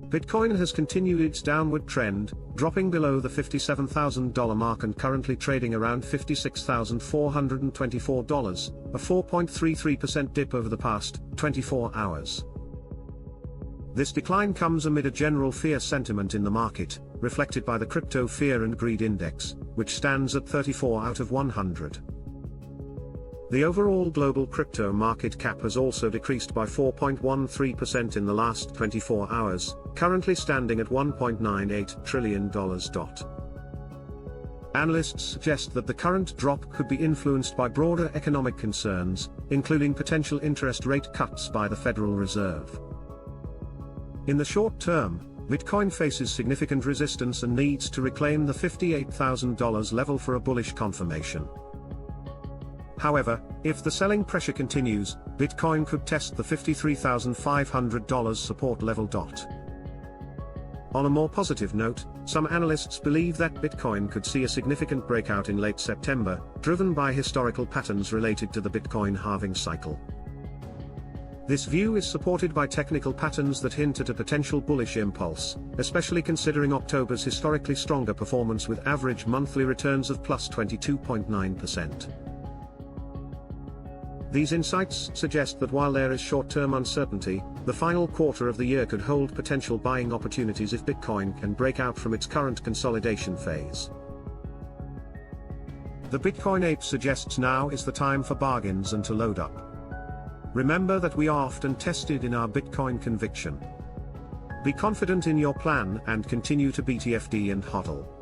Bitcoin has continued its downward trend, dropping below the $57,000 mark and currently trading around $56,424, a 4.33% dip over the past 24 hours. This decline comes amid a general fear sentiment in the market, reflected by the Crypto Fear and Greed Index, which stands at 34 out of 100. The overall global crypto market cap has also decreased by 4.13% in the last 24 hours, currently standing at $1.98 trillion. Analysts suggest that the current drop could be influenced by broader economic concerns, including potential interest rate cuts by the Federal Reserve. In the short term, Bitcoin faces significant resistance and needs to reclaim the $58,000 level for a bullish confirmation. However, if the selling pressure continues, Bitcoin could test the $53,500 support level. On a more positive note, some analysts believe that Bitcoin could see a significant breakout in late September, driven by historical patterns related to the Bitcoin halving cycle. This view is supported by technical patterns that hint at a potential bullish impulse, especially considering October's historically stronger performance with average monthly returns of plus 22.9%. These insights suggest that while there is short-term uncertainty, the final quarter of the year could hold potential buying opportunities if Bitcoin can break out from its current consolidation phase. The Bitcoin Ape suggests now is the time for bargains and to load up. Remember that we are often tested in our Bitcoin conviction. Be confident in your plan and continue to BTFD and HODL.